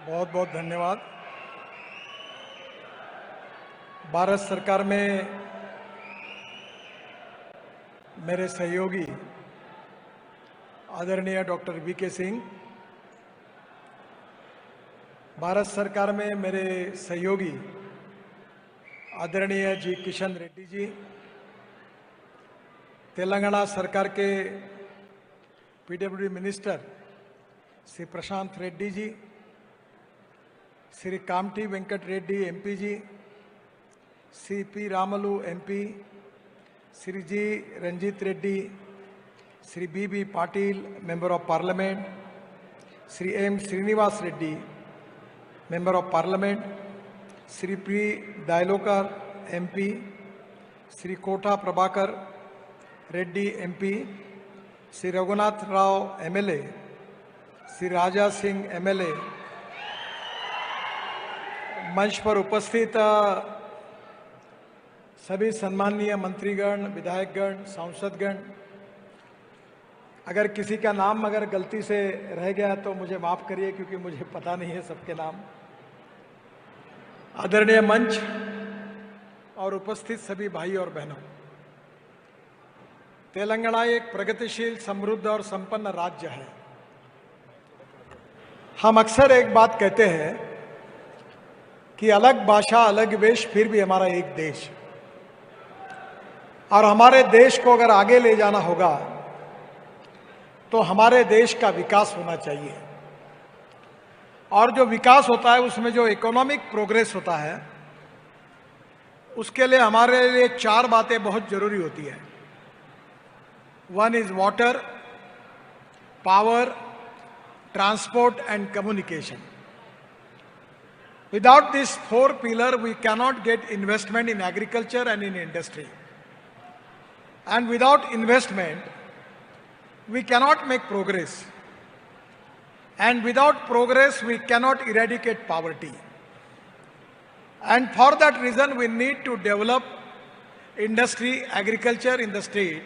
बहुत बहुत धन्यवाद। भारत सरकार में मेरे सहयोगी आदरणीय डॉक्टर वीके सिंह, भारत सरकार में मेरे सहयोगी आदरणीय जी किशन रेड्डी जी, तेलंगाना सरकार के PWD minister Shri Prashant Reddy ji, Shri Komati Venkat Reddy MP ji, Shri P Ramulu MP, Shri G Ranjith Reddy, Shri B Patil member of parliament, Shri M Srinivas Reddy member of parliament, Shri P Dayalokar MP, Shri Kota Prabhakar Reddy MP, Shri Raghunath Rao MLA, Shri Raja Singh MLA, मंच पर उपस्थित सभी सम्माननीय मंत्रीगण, विधायकगण, सांसदगण, अगर किसी का नाम अगर गलती से रह गया तो मुझे माफ करिए क्योंकि मुझे पता नहीं है सबके नाम। आदरणीय मंच और उपस्थित सभी भाई और बहनों, तेलंगाना एक प्रगतिशील, समृद्ध और संपन्न राज्य है। हम अक्सर एक बात कहते हैं कि अलग भाषा, अलग वेश, फिर भी हमारा एक देश। और हमारे देश को अगर आगे ले जाना होगा तो हमारे देश का विकास होना चाहिए। और जो विकास होता है उसमें जो इकोनॉमिक प्रोग्रेस होता है उसके लिए हमारे लिए चार बातें बहुत जरूरी होती है। One is water, power, transport and communication. Without this four pillar, we cannot get investment in agriculture and in industry. And without investment, we cannot make progress. And without progress, we cannot eradicate poverty. And for that reason, we need to develop industry, agriculture in the state.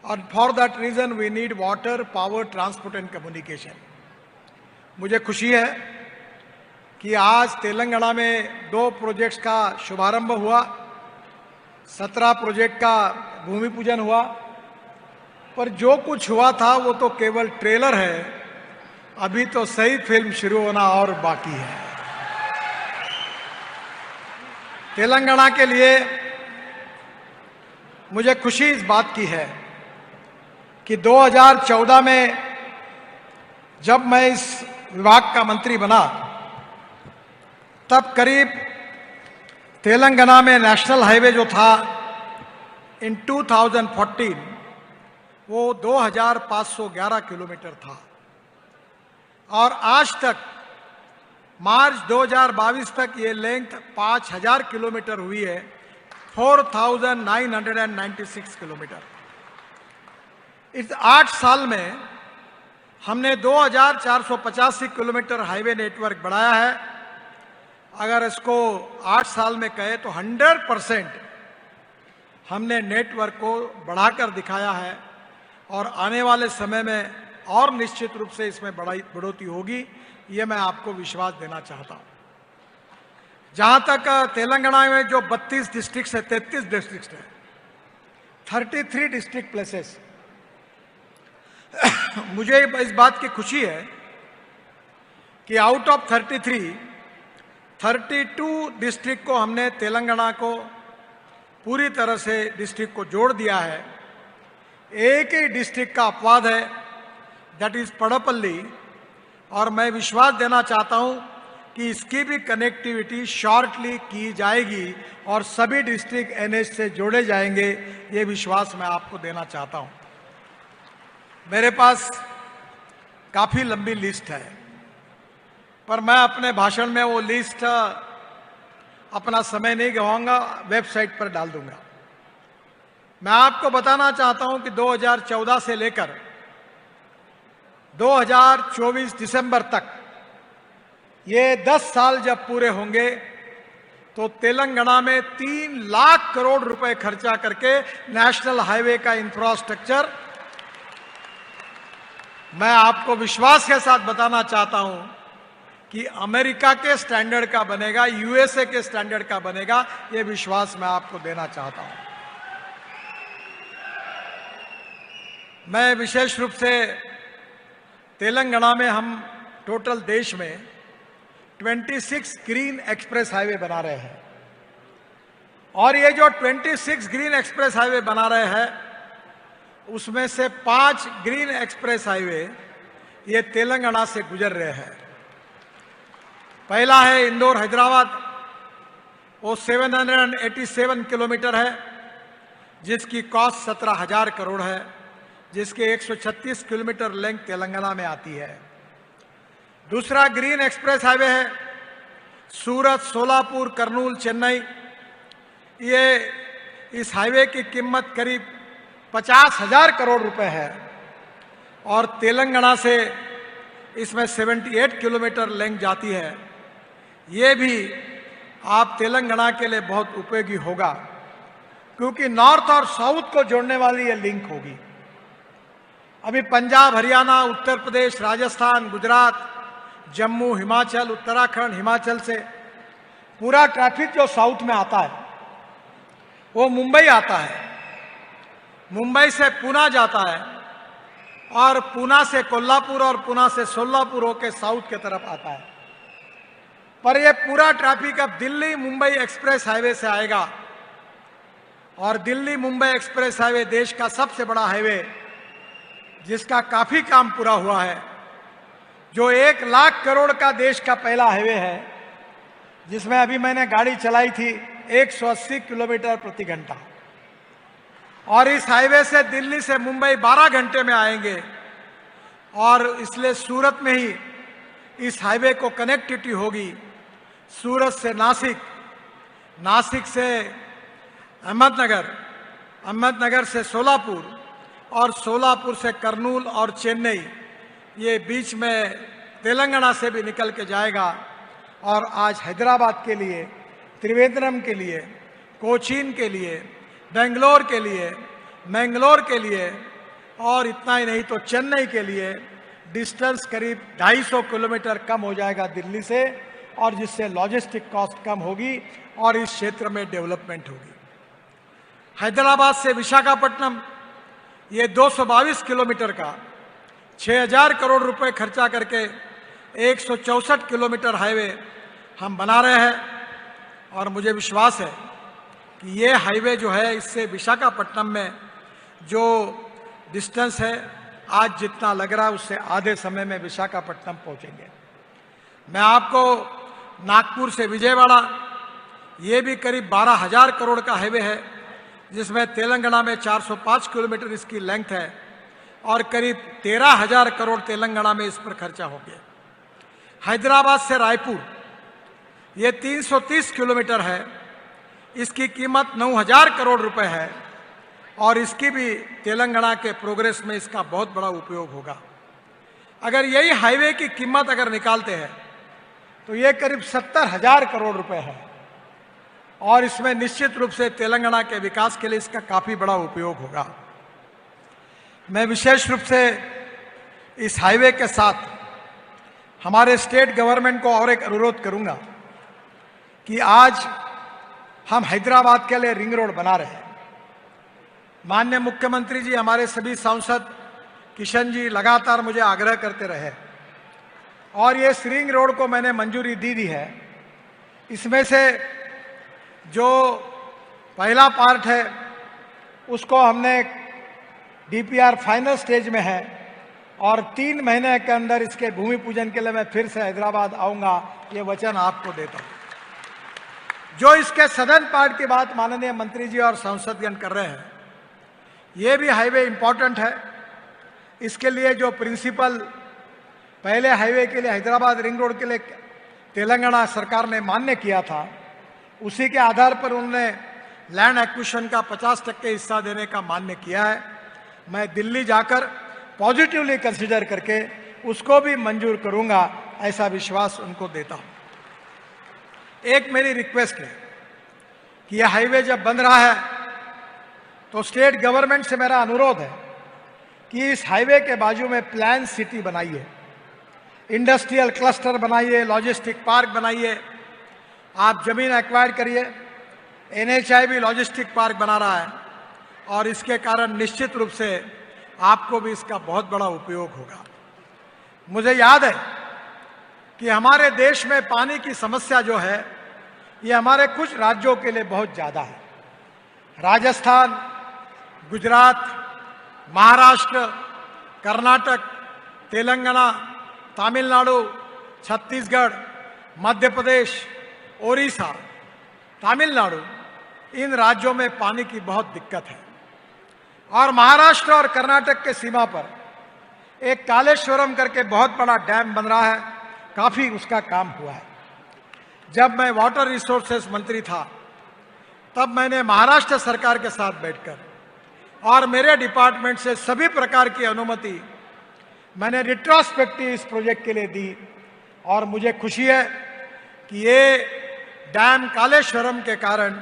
And for that reason, we need water, power, transport and communication. मुझे खुशी है कि आज तेलंगाना में 2 projects का शुभारंभ हुआ, 17 project का भूमि पूजन हुआ, पर जो कुछ हुआ था वो तो केवल ट्रेलर है। अभी तो सही फिल्म शुरू होना और बाकी है। तेलंगाना के लिए मुझे खुशी इस बात की है कि 2014 में जब मैं इस विभाग का मंत्री बना तब करीब तेलंगाना में नेशनल हाईवे जो था इन 2014 वो 2511 किलोमीटर था। और आज तक मार्च 2022 तक ये लेंथ 5000 किलोमीटर हुई है, 4996 किलोमीटर। इस 8 साल में हमने 2485 किलोमीटर हाईवे नेटवर्क बढ़ाया है। अगर इसको 8 साल में कहे तो 100% हमने नेटवर्क को बढ़ाकर दिखाया है और आने वाले समय में और निश्चित रूप से इसमें बढ़ोतरी होगी, ये मैं आपको विश्वास देना चाहता हूँ। जहाँ तक तेलंगाना में जो 32 डिस्ट्रिक्ट है, 33 डिस्ट्रिक्ट है, 33 डिस्ट्रिक्ट प्लेसेस, मुझे इस बात की खुशी है कि आउट ऑफ 32 डिस्ट्रिक्ट को हमने तेलंगाना को पूरी तरह से डिस्ट्रिक्ट को जोड़ दिया है। एक ही डिस्ट्रिक्ट का अपवाद है, दैट इज पड़पल्ली, और मैं विश्वास देना चाहता हूं कि इसकी भी कनेक्टिविटी शॉर्टली की जाएगी और सभी डिस्ट्रिक्ट एनएच से जोड़े जाएंगे। ये विश्वास मैं आपको देना चाहता हूं। मेरे पास काफ़ी लंबी लिस्ट है, पर मैं अपने भाषण में वो लिस्ट अपना समय नहीं गवाऊंगा, वेबसाइट पर डाल दूंगा। मैं आपको बताना चाहता हूं कि 2014 से लेकर 2024 दिसंबर तक ये 10 साल जब पूरे होंगे तो तेलंगाना में 3 लाख करोड़ रुपए खर्चा करके नेशनल हाईवे का इंफ्रास्ट्रक्चर, मैं आपको विश्वास के साथ बताना चाहता हूं कि अमेरिका के स्टैंडर्ड का बनेगा, यूएसए के स्टैंडर्ड का बनेगा, ये विश्वास मैं आपको देना चाहता हूं। मैं विशेष रूप से तेलंगाना में हम टोटल देश में 26 ग्रीन एक्सप्रेस हाईवे बना रहे हैं, और ये जो 26 ग्रीन एक्सप्रेस हाईवे बना रहे हैं उसमें से 5 ग्रीन एक्सप्रेस हाईवे ये तेलंगाना से गुजर रहे हैं। पहला है इंदौर हैदराबाद, वो 787 किलोमीटर है, जिसकी कॉस्ट 17,000 करोड़ है, जिसके 136 किलोमीटर लेंथ तेलंगाना में आती है। दूसरा ग्रीन एक्सप्रेस हाईवे है सूरत, सोलापुर, कर्नूल, चेन्नई। ये इस हाईवे की कीमत करीब 50,000 करोड़ रुपए है, और तेलंगाना से इसमें 78 किलोमीटर लेंथ जाती है। ये भी आप तेलंगाना के लिए बहुत उपयोगी होगा, क्योंकि नॉर्थ और साउथ को जोड़ने वाली ये लिंक होगी। अभी पंजाब, हरियाणा, उत्तर प्रदेश, राजस्थान, गुजरात, जम्मू, हिमाचल, उत्तराखंड, हिमाचल से पूरा ट्रैफिक जो साउथ में आता है वो मुंबई आता है, मुंबई से पुणे जाता है, और पुणे से कोल्हापुर और पुणे से सोलापुर होकर साउथ की तरफ आता है। पर ये पूरा ट्रैफिक अब दिल्ली मुंबई एक्सप्रेस हाईवे से आएगा, और दिल्ली मुंबई एक्सप्रेस हाईवे देश का सबसे बड़ा हाईवे, जिसका काफी काम पूरा हुआ है, जो 1 लाख करोड़ का देश का पहला हाईवे है, जिसमें अभी मैंने गाड़ी चलाई थी 180 किलोमीटर प्रति घंटा। और इस हाईवे से दिल्ली से मुंबई 12 घंटे में आएंगे, और इसलिए सूरत में ही इस हाईवे को कनेक्टिविटी होगी। सूरत से नासिक, नासिक से अहमदनगर, अहमदनगर से सोलापुर, और सोलापुर से कर्नूल और चेन्नई। ये बीच में तेलंगाना से भी निकल के जाएगा, और आज हैदराबाद के लिए, त्रिवेंद्रम के लिए, कोचीन के लिए, बेंगलोर के लिए, मैंगलोर के लिए, और इतना ही नहीं तो चेन्नई के लिए डिस्टेंस करीब 250 किलोमीटर कम हो जाएगा दिल्ली से, और जिससे लॉजिस्टिक कॉस्ट कम होगी और इस क्षेत्र में डेवलपमेंट होगी। हैदराबाद से विशाखापट्टनम, ये 222 किलोमीटर का 6,000 करोड़ रुपए खर्चा करके 164 किलोमीटर हाईवे हम बना रहे हैं, और मुझे विश्वास है कि ये हाईवे जो है, इससे विशाखापट्टनम में जो डिस्टेंस है आज जितना लग रहा है, उससे आधे समय में विशाखापट्टनम पहुंचेंगे। मैं आपको नागपुर से विजयवाड़ा, ये भी करीब 12,000 करोड़ का हाईवे है, जिसमें तेलंगाना में 405 किलोमीटर इसकी लेंथ है, और करीब 13,000 करोड़ तेलंगाना में इस पर खर्चा हो गया। हैदराबाद से रायपुर, ये 330 किलोमीटर है, इसकी कीमत 9,000 करोड़ रुपए है, और इसकी भी तेलंगाना के प्रोग्रेस में इसका बहुत बड़ा उपयोग होगा। अगर यही हाईवे की कीमत अगर निकालते हैं तो ये करीब 70,000 करोड़ रुपए है, और इसमें निश्चित रूप से तेलंगाना के विकास के लिए इसका काफी बड़ा उपयोग होगा। मैं विशेष रूप से इस हाईवे के साथ हमारे स्टेट गवर्नमेंट को और एक अनुरोध करूंगा कि आज हम हैदराबाद के लिए रिंग रोड बना रहे हैं। माननीय मुख्यमंत्री जी, हमारे सभी सांसद किशन जी लगातार मुझे आग्रह करते रहे, और ये रिंग रोड को मैंने मंजूरी दी है। इसमें से जो पहला पार्ट है उसको हमने डीपीआर फाइनल स्टेज में है, और 3 महीने के अंदर इसके भूमि पूजन के लिए मैं फिर से हैदराबाद आऊंगा, ये वचन आपको देता हूं। जो इसके सदन पार्ट की बात माननीय मंत्री जी और सांसदगण कर रहे हैं, ये भी हाईवे इंपॉर्टेंट है। इसके लिए जो प्रिंसिपल पहले हाईवे के लिए हैदराबाद रिंग रोड के लिए तेलंगाना सरकार ने मान्य किया था, उसी के आधार पर उन्होंने लैंड एक्विजिशन का 50% हिस्सा देने का मान्य किया है। मैं दिल्ली जाकर पॉजिटिवली कंसीडर करके उसको भी मंजूर करूंगा, ऐसा विश्वास उनको देता हूं। एक मेरी रिक्वेस्ट है कि यह हाईवे जब बन रहा है तो स्टेट गवर्नमेंट से मेरा अनुरोध है कि इस हाईवे के बाजू में प्लान सिटी बनाइए। इंडस्ट्रियल क्लस्टर बनाइए, लॉजिस्टिक पार्क बनाइए, आप जमीन एक्वायर करिए। एनएचआई भी लॉजिस्टिक पार्क बना रहा है और इसके कारण निश्चित रूप से आपको भी इसका बहुत बड़ा उपयोग होगा। मुझे याद है कि हमारे देश में पानी की समस्या जो है ये हमारे कुछ राज्यों के लिए बहुत ज़्यादा है। राजस्थान, गुजरात, महाराष्ट्र, कर्नाटक, तेलंगाना, तमिलनाडु, छत्तीसगढ़, मध्य प्रदेश, ओडिशा, तमिलनाडु, इन राज्यों में पानी की बहुत दिक्कत है। और महाराष्ट्र और कर्नाटक के सीमा पर एक कालेश्वरम करके बहुत बड़ा डैम बन रहा है, काफी उसका काम हुआ है। जब मैं वाटर रिसोर्सेस मंत्री था तब मैंने महाराष्ट्र सरकार के साथ बैठकर और मेरे डिपार्टमेंट से सभी प्रकार की अनुमति मैंने रिट्रोस्पेक्टिव इस प्रोजेक्ट के लिए दी और मुझे खुशी है कि ये डैम कालेश्वरम के कारण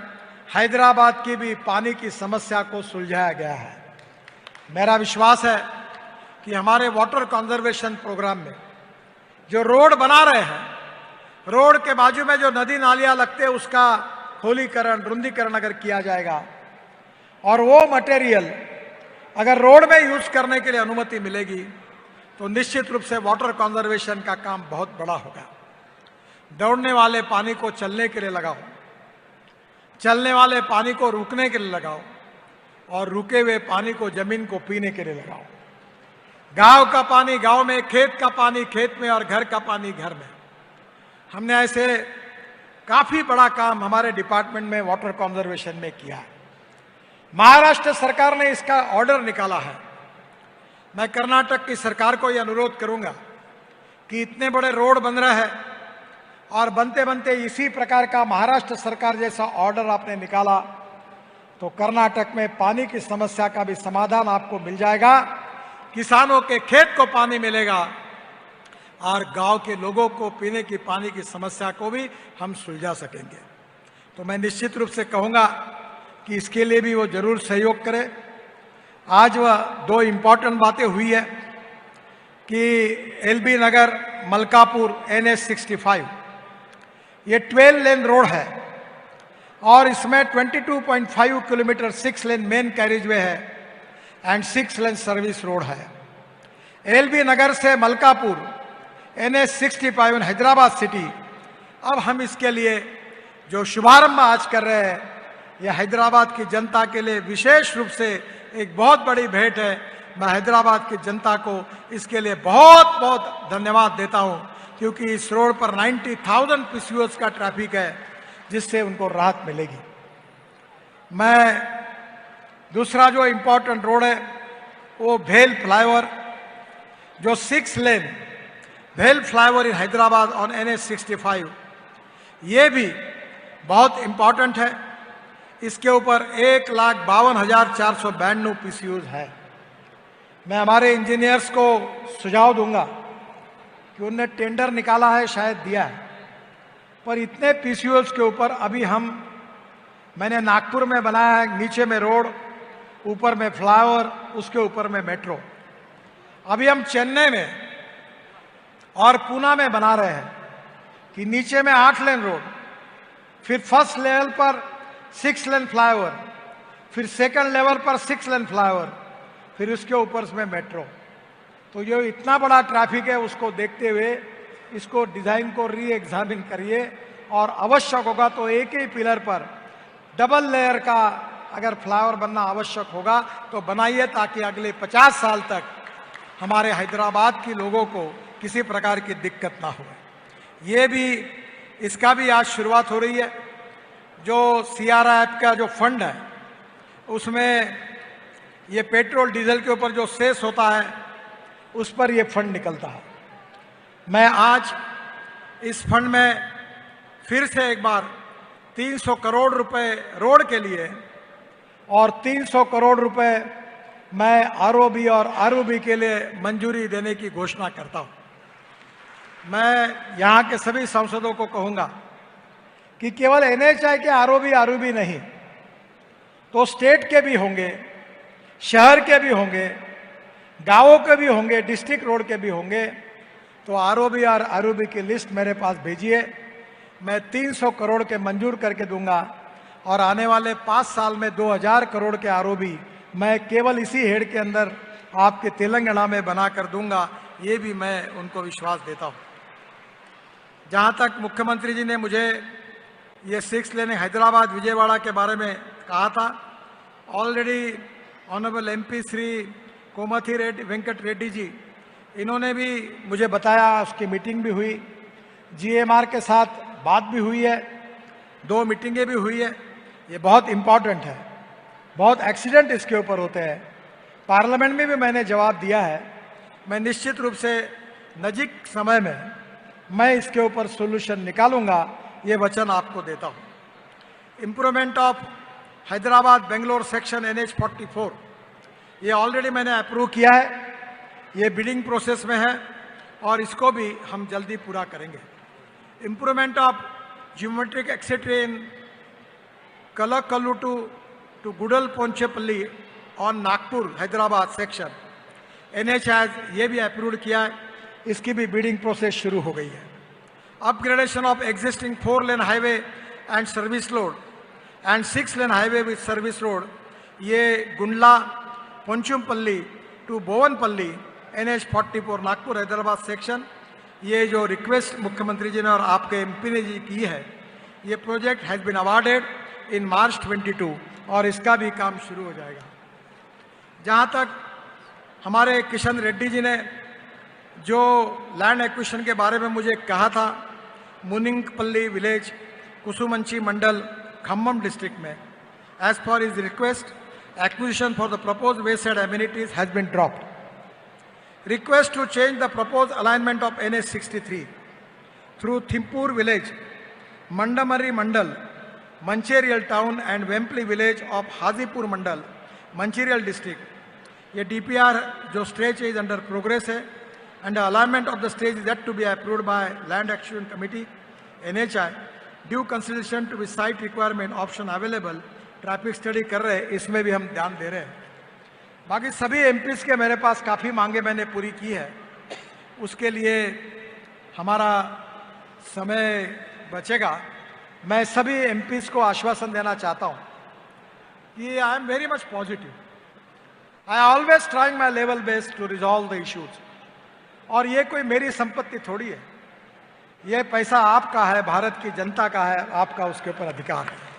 हैदराबाद की भी पानी की समस्या को सुलझाया गया है। मेरा विश्वास है कि हमारे वाटर कंजर्वेशन प्रोग्राम में जो रोड बना रहे हैं, रोड के बाजू में जो नदी नालियां लगते हैं उसका खोलीकरण, रुंदीकरण अगर किया जाएगा और वो मटेरियल अगर रोड में यूज करने के लिए अनुमति मिलेगी तो निश्चित रूप से वाटर कंजर्वेशन का काम बहुत बड़ा होगा। दौड़ने वाले पानी को चलने के लिए लगाओ, चलने वाले पानी को रुकने के लिए लगाओ और रुके हुए पानी को जमीन को पीने के लिए लगाओ। गांव का पानी गांव में, खेत का पानी खेत में और घर का पानी घर में। हमने ऐसे काफी बड़ा काम हमारे डिपार्टमेंट में वाटर कंजर्वेशन में किया है। महाराष्ट्र सरकार ने इसका ऑर्डर निकाला है। मैं कर्नाटक की सरकार को यह अनुरोध करूंगा कि इतने बड़े रोड बन रहे हैं और बनते बनते इसी प्रकार का महाराष्ट्र सरकार जैसा ऑर्डर आपने निकाला तो कर्नाटक में पानी की समस्या का भी समाधान आपको मिल जाएगा। किसानों के खेत को पानी मिलेगा और गांव के लोगों को पीने की पानी की समस्या को भी हम सुलझा सकेंगे। तो मैं निश्चित रूप से कहूंगा कि इसके लिए भी वो जरूर सहयोग करें। आज वह दो इम्पोर्टेंट बातें हुई है कि एलबी नगर मलकापुर NH 65 ये 12 लेन रोड है और इसमें 22.5 किलोमीटर 6 लेन मेन कैरिज वे है एंड 6 लेन सर्विस रोड है। एलबी नगर से मलकापुर NH 65 हैदराबाद सिटी, अब हम इसके लिए जो शुभारंभ आज कर रहे हैं यह हैदराबाद की जनता के लिए विशेष रूप से एक बहुत बड़ी भेंट है। मैं हैदराबाद की जनता को इसके लिए बहुत बहुत धन्यवाद देता हूं क्योंकि इस रोड पर 90,000 PCOs का ट्रैफिक है जिससे उनको राहत मिलेगी। मैं दूसरा जो इम्पोर्टेंट रोड है वो भेल फ्लाईओवर, जो 6 लेन भेल flyover in Hyderabad on NH 65, ये भी बहुत इम्पोर्टेंट है। इसके ऊपर 1,52,492 PCOs है। मैं हमारे इंजीनियर्स को सुझाव दूंगा कि उनने टेंडर निकाला है, शायद दिया है, पर इतने PCOs के ऊपर अभी मैंने नागपुर में बनाया है, नीचे में रोड, ऊपर में फ्लाईओवर, उसके ऊपर में मेट्रो। अभी हम चेन्नई में और पूना में बना रहे हैं कि नीचे में 8 लेन रोड, फिर फर्स्ट लेवल पर 6 लेन फ्लाईओवर, फिर सेकंड लेवल पर 6 लेन फ्लाईओवर, फिर उसके ऊपर में मेट्रो। तो ये इतना बड़ा ट्रैफिक है, उसको देखते हुए इसको डिजाइन को री एग्जामिन करिए और आवश्यक होगा तो एक ही पिलर पर डबल लेयर का अगर फ्लाईओवर बनना आवश्यक होगा तो बनाइए ताकि अगले 50 साल तक हमारे हैदराबाद के लोगों को किसी प्रकार की दिक्कत ना हो। ये भी, इसका भी आज शुरुआत हो रही है। जो CRIF का जो फंड है उसमें ये पेट्रोल डीजल के ऊपर जो सेस होता है उस पर ये फंड निकलता है। मैं आज इस फंड में फिर से एक बार 300 करोड़ रुपए रोड के लिए और 300 करोड़ रुपए मैं ROB और ROB के लिए मंजूरी देने की घोषणा करता हूं। मैं यहाँ के सभी सांसदों को कहूंगा कि केवल NHI के ROB नहीं तो स्टेट के भी होंगे, शहर के भी होंगे, गांवों के भी होंगे, डिस्ट्रिक्ट रोड के भी होंगे तो आरओबी और आरओबी की लिस्ट मेरे पास भेजिए। मैं 300 करोड़ के मंजूर करके दूंगा और आने वाले 5 साल में 2000 करोड़ के आरओबी मैं केवल इसी हेड के अंदर आपके तेलंगाना में बना कर दूंगा। ये भी मैं उनको विश्वास देता हूँ। जहाँ तक मुख्यमंत्री जी ने मुझे ये 6 लेन हैदराबाद विजयवाड़ा के बारे में कहा था, already honourable MP Shri Komathi Reddy Venkat Reddy ji, इन्होंने भी मुझे बताया, उसकी मीटिंग भी हुई, जीएमआर के साथ बात भी हुई है, 2 मीटिंगें भी हुई है। ये बहुत इम्पॉर्टेंट है, बहुत एक्सीडेंट इसके ऊपर होते हैं। पार्लियामेंट में भी मैंने जवाब दिया है। मैं निश्चित रूप से नजीक समय में मैं इसके ऊपर सोल्यूशन निकालूंगा, ये वचन आपको देता हूँ। Improvement of Hyderabad Bangalore section NH44, ये ऑलरेडी मैंने अप्रूव किया है, ये बिडिंग प्रोसेस में है और इसको भी हम जल्दी पूरा करेंगे। Improvement of geometric etcetera in कलकल्लुटू to Gundla Pochampally on Nagpur Hyderabad section NH ये भी अप्रूव किया है, इसकी भी बिडिंग प्रोसेस शुरू हो गई है। Upgradation of existing 4 lane highway and service road and 6 lane highway with service road, ये Gundla Pochampally to Bowenpally NH44 Nagpur Hyderabad section, ये जो रिक्वेस्ट मुख्यमंत्री जी ने और आपके एमपी ने जी की है, ये प्रोजेक्ट हैज़ बीन अवार्डेड इन मार्च 22 और इसका भी काम शुरू हो जाएगा। जहाँ तक हमारे किशन रेड्डी जी ने जो लैंड एक्विजिशन के बारे में मुझे कहा था, मुनिंगपल्ली विलेज कुसुमंची मंडल खम्मम डिस्ट्रिक्ट में, as per his request acquisition for the proposed wayside amenities has been dropped. Request to change the proposed alignment of NH63 through Thimpur village, Mandamari Mandal, Mancherial town and Wempley village of Hazipur Mandal, Mancherial district. ये DPR जो stretch is under progress है and the alignment of the stretch is yet to be approved by Land Acquisition Committee NHI. Due consideration to the site requirement option available, traffic study कर रहे हैं, इसमें भी हम ध्यान दे रहे हैं। बाकी सभी एमपीज के मेरे पास काफ़ी मांगे मैंने पूरी की है, उसके लिए हमारा समय बचेगा। मैं सभी एमपीज को आश्वासन देना चाहता हूं कि I am very much positive, I always trying my level best to resolve the issues. और ये कोई मेरी संपत्ति थोड़ी है, ये पैसा आपका है, भारत की जनता का है, आपका उसके ऊपर अधिकार है।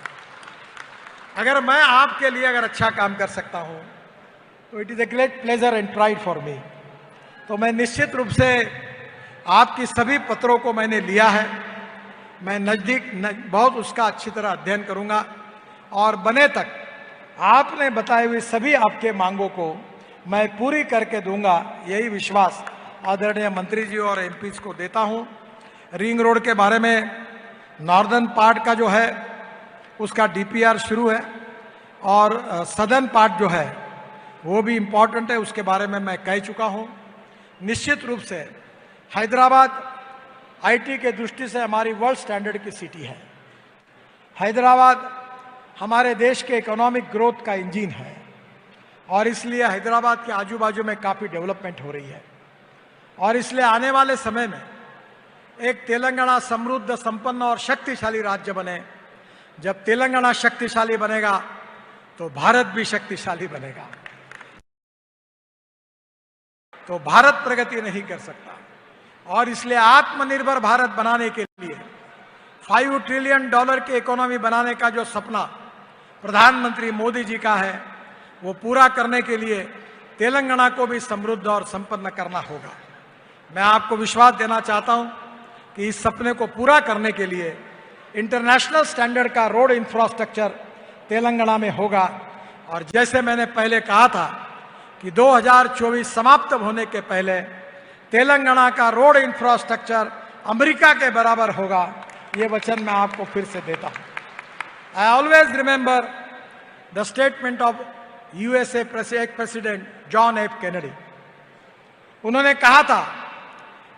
अगर मैं आपके लिए अगर अच्छा काम कर सकता हूं तो it is a great pleasure and pride for me. तो मैं निश्चित रूप से आपकी सभी पत्रों को मैंने लिया है, मैं बहुत उसका अच्छी तरह अध्ययन करूंगा और बने तक आपने बताई हुई सभी आपके मांगों को मैं पूरी करके दूंगा, यही विश्वास आदरणीय मंत्री जी और एमपीज को देता हूं। रिंग रोड के बारे में नॉर्दर्न पार्ट का जो है उसका डीपीआर शुरू है और सदर्न पार्ट जो है वो भी इम्पॉर्टेंट है, उसके बारे में मैं कह चुका हूं। निश्चित रूप से हैदराबाद आईटी के दृष्टि से हमारी वर्ल्ड स्टैंडर्ड की सिटी है। हैदराबाद हमारे देश के इकोनॉमिक ग्रोथ का इंजन है और इसलिए हैदराबाद के आजू बाजू में काफ़ी डेवलपमेंट हो रही है और इसलिए आने वाले समय में एक तेलंगाना समृद्ध, संपन्न और शक्तिशाली राज्य बने। जब तेलंगाना शक्तिशाली बनेगा तो भारत भी शक्तिशाली बनेगा। तो भारत प्रगति नहीं कर सकता और इसलिए आत्मनिर्भर भारत बनाने के लिए $5 ट्रिलियन के इकोनॉमी बनाने का जो सपना प्रधानमंत्री मोदी जी का है वो पूरा करने के लिए तेलंगाना को भी समृद्ध और संपन्न करना होगा। मैं आपको विश्वास देना चाहता हूं कि इस सपने को पूरा करने के लिए इंटरनेशनल स्टैंडर्ड का रोड इंफ्रास्ट्रक्चर तेलंगाना में होगा। और जैसे मैंने पहले कहा था कि 2024 समाप्त होने के पहले तेलंगाना का रोड इंफ्रास्ट्रक्चर अमेरिका के बराबर होगा, ये वचन मैं आपको फिर से देता हूं। I always remember the statement of USA president John F Kennedy. उन्होंने कहा था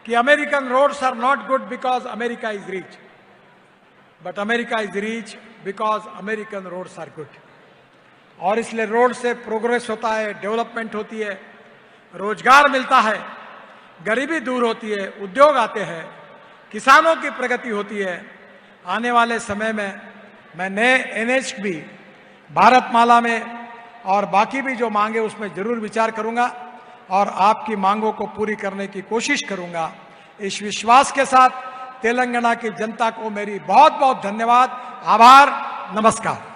कि American roads are not good because America is rich, but America is rich because American roads are good. और इसलिए रोड से प्रोग्रेस होता है, development होती है, रोजगार मिलता है गरीबी दूर होती है, उद्योग आते हैं, किसानों की प्रगति होती है। आने वाले समय में मैं नए एनएच भी भारतमाला में और बाकी भी जो मांगे उसमें जरूर विचार करूंगा और आपकी मांगों को पूरी करने की कोशिश करूंगा। इस विश्वास के साथ तेलंगाना की जनता को मेरी बहुत बहुत धन्यवाद, आभार, नमस्कार।